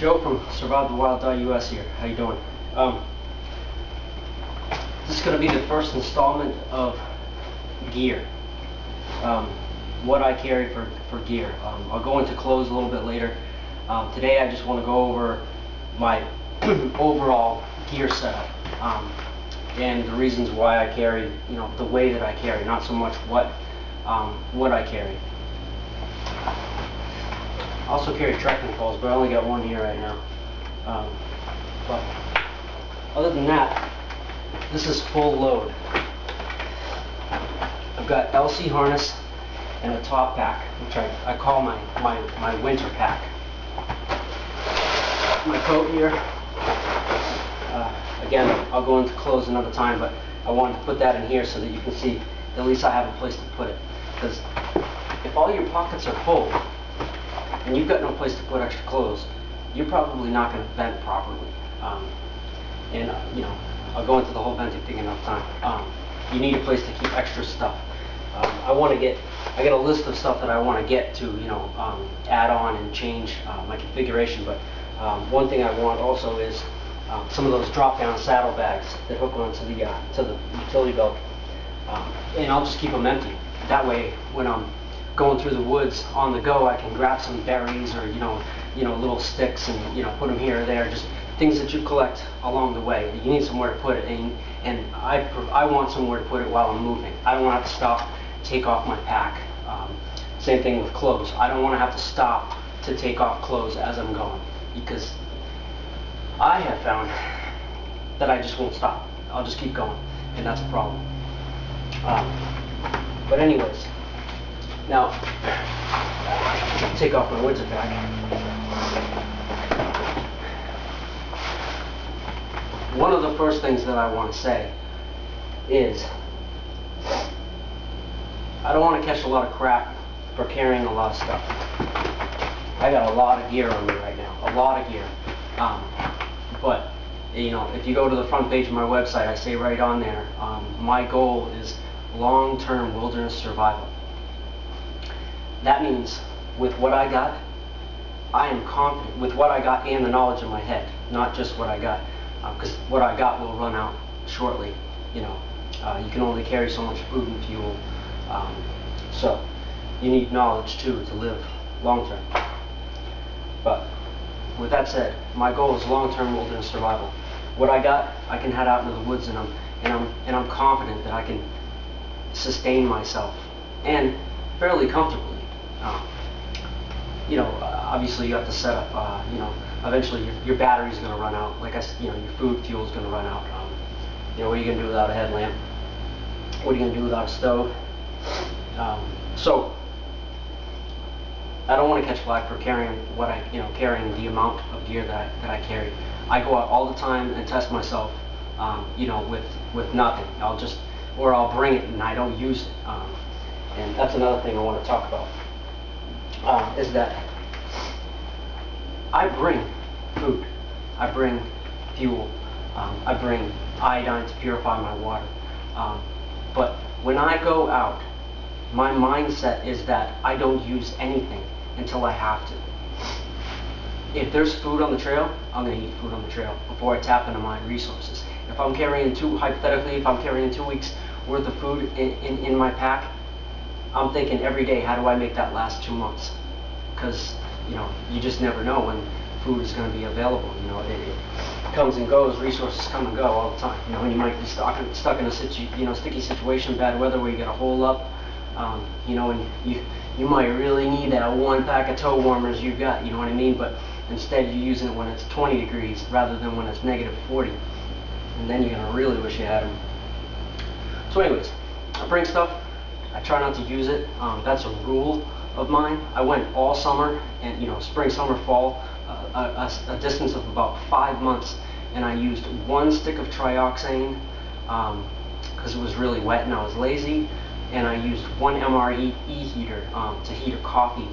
Joe from SurviveTheWild.us here. How you doing? This is going to be the first installment of gear. What I carry for gear. I'll go into clothes a little bit later. Today I just want to go over my overall gear setup and the reasons why I carry, the way that I carry, not so much what I carry. I also carry trekking poles, but I only got one here right now. But other than that, this is full load. I've got LC harness and a top pack, which I call my winter pack. My coat here. Again, I'll go into clothes another time, but I wanted to put that in here so that you can see at least I have a place to put it. Because if all your pockets are full and you've got no place to put extra clothes, you're probably not going to vent properly. I'll go into the whole venting thing another time. You need a place to keep extra stuff. I got a list of stuff that I want to get to, add on and change my configuration. But one thing I want also is some of those drop-down saddlebags that hook onto the utility belt, and I'll just keep them empty. That way, when I'm going through the woods on the go, I can grab some berries or little sticks and put them here or there, just things that you collect along the way. You need somewhere to put it, and I want somewhere to put it while I'm moving. I don't want to have to stop, take off my pack. Same thing with clothes. I don't want to have to stop to take off clothes as I'm going, because I have found that I just won't stop. I'll just keep going, and that's a problem. But anyways, now take off my winter pack. One of the first things that I want to say is I don't want to catch a lot of crap for carrying a lot of stuff. I got a lot of gear on me right now, a lot of gear. But if you go to the front page of my website, I say right on there, my goal is long-term wilderness survival. That means with what I got, I am confident with what I got and the knowledge in my head, not just what I got, because what I got will run out shortly. You can only carry so much food and fuel, so you need knowledge too to live long-term. But with that said, my goal is long-term wilderness survival. What I got, I can head out into the woods and I'm confident that I can sustain myself, and fairly comfortably. Obviously you have to set up, eventually your battery's going to run out. Like I said, your food fuel's going to run out. What are you going to do without a headlamp? What are you going to do without a stove? So I don't want to catch flack for carrying carrying the amount of gear that I carry. I go out all the time and test myself, with nothing. I'll bring it and I don't use it. And that's another thing I want to talk about, is that I bring food, I bring fuel, I bring iodine to purify my water. But when I go out, my mindset is that I don't use anything until I have to. If there's food on the trail, I'm going to eat food on the trail before I tap into my resources. If I'm carrying hypothetically, if I'm carrying 2 weeks worth of food in my pack, I'm thinking every day, how do I make that last 2 months? Because you just never know when food is going to be available. It comes and goes, resources come and go all the time. And you might be stuck in a sticky situation, bad weather, where you got to hole up. And you might really need that one pack of toe warmers you've got, you know what I mean? But instead you're using it when it's 20 degrees rather than when it's negative 40. And then you're going to really wish you had them. So anyways, I bring stuff. I try not to use it. That's a rule of mine. I went all summer and spring, summer, fall, a distance of about 5 months, and I used 1 stick of trioxane because it was really wet and I was lazy. And I used 1 MRE heater to heat a coffee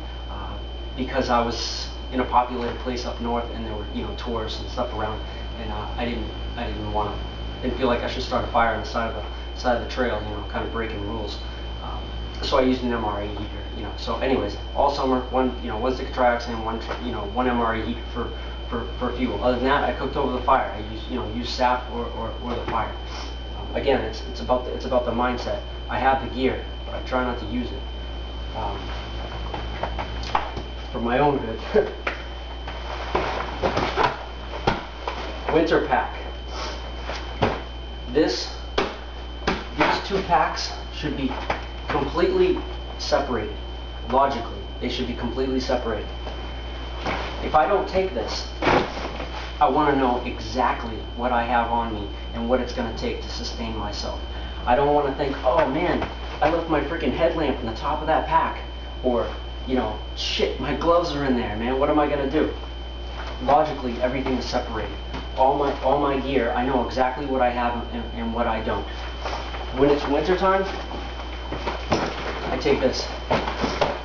because I was in a populated place up north and there were tourists and stuff around, and I didn't feel like I should start a fire on the side of the trail, kind of breaking rules. So I used an MRE heater. So anyways, all summer, one stick of trioxane, one MRE heat for fuel. Other than that, I cooked over the fire. I use sap or the fire. Again, it's about the mindset. I have the gear, but I try not to use it for my own good. Winter pack. These two packs should be completely separated. Logically, they should be completely separated. If I don't take this, I want to know exactly what I have on me and what it's going to take to sustain myself. I don't want to think, oh man, I left my freaking headlamp in the top of that pack, or shit, my gloves are in there, man, what am I going to do? Logically, everything is separated. All my gear, I know exactly what I have and what I don't. When it's winter time, I take this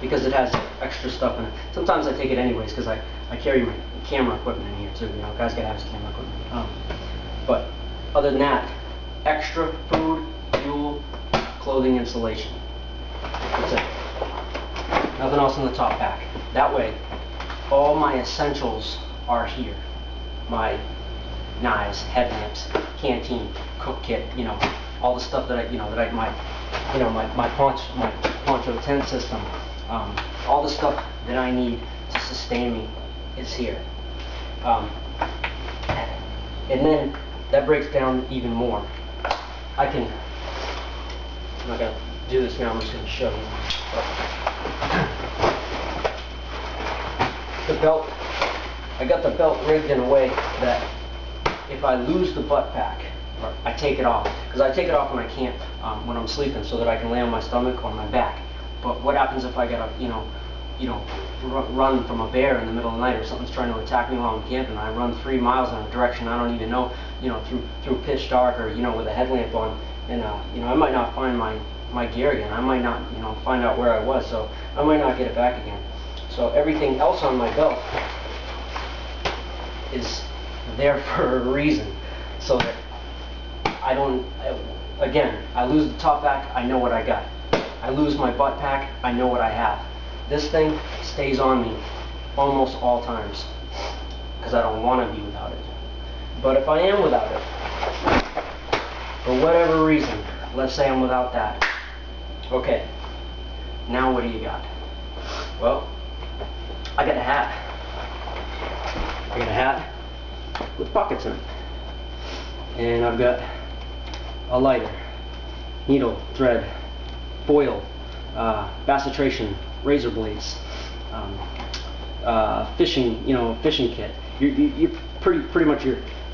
because it has extra stuff in it. Sometimes I take it anyways because I carry my camera equipment in here too. Guys gotta have his camera equipment. But other than that, extra food, fuel, clothing, insulation. That's it. Nothing else in the top pack. That way, all my essentials are here. My knives, headlamps, canteen, cook kit, all the stuff that my poncho tent system, all the stuff that I need to sustain me is here. And then that breaks down even more. I'm not gonna do this now, I'm just gonna show you. The belt, I got the belt rigged in a way that if I lose the butt pack, or I take it off, because I take it off when I camp, when I'm sleeping, so that I can lay on my stomach or my back. But what happens if I gotta, run from a bear in the middle of the night, or something's trying to attack me while I'm camping, and I run 3 miles in a direction I don't even know, through pitch dark, or with a headlamp on, and I might not find my gear again. I might not, find out where I was, so I might not get it back again. So everything else on my belt is there for a reason, so that I lose the top pack, I know what I got. I lose my butt pack, I know what I have. This thing stays on me almost all times, because I don't want to be without it. But if I am without it, for whatever reason, let's say I'm without that, okay, now what do you got? Well, I got a hat. I got a hat with pockets in it. And I've got a lighter, needle, thread, foil, bassitration, razor blades, fishing kit. You're pretty much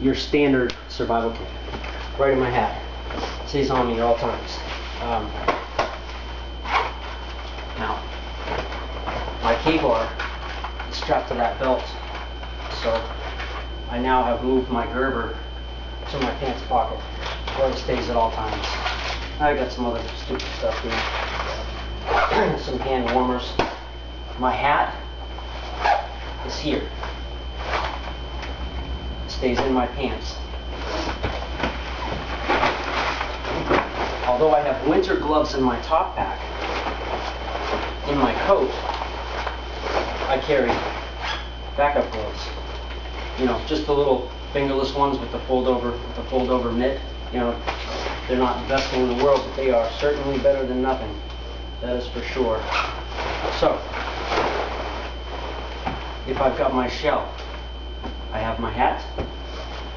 your standard survival kit. Right in my hat. Stays on me at all times. Now, my K-bar is strapped to that belt, so I now have moved my Gerber to my pants pocket, where it stays at all times. I got some other stupid stuff here. Some hand warmers. My hat is here. It stays in my pants. Although I have winter gloves in my top pack, in my coat, I carry backup gloves. Just the little fingerless ones with the fold over mitt. They're not the best thing in the world, but they are certainly better than nothing. That is for sure. So, if I've got my shell, I have my hat,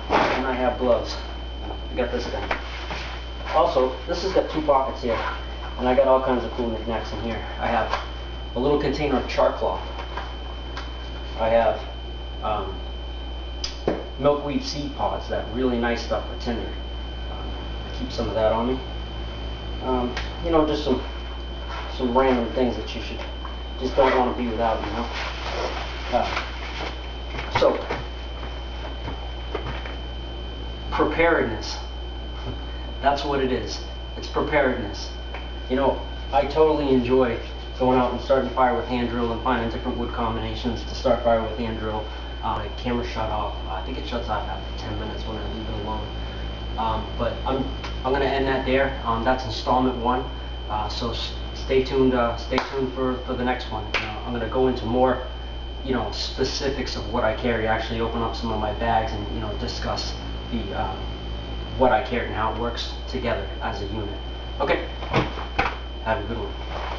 and I have gloves. I got this thing. Also, this has got 2 pockets here, and I got all kinds of cool knickknacks in here. I have a little container of char cloth. I have milkweed seed pods, that really nice stuff for tinder. I keep some of that on me. Just some random things that you just don't want to be without, So, preparedness. That's what it is. It's preparedness. I totally enjoy going out and starting fire with hand drill and finding different wood combinations to start fire with hand drill. My camera shut off. I think it shuts off after 10 minutes when I leave it alone. But I'm going to end that there. That's installment 1. So stay tuned for the next one. I'm going to go into more, specifics of what I carry, actually open up some of my bags and, discuss the, what I carry and how it works together as a unit. Okay, have a good one.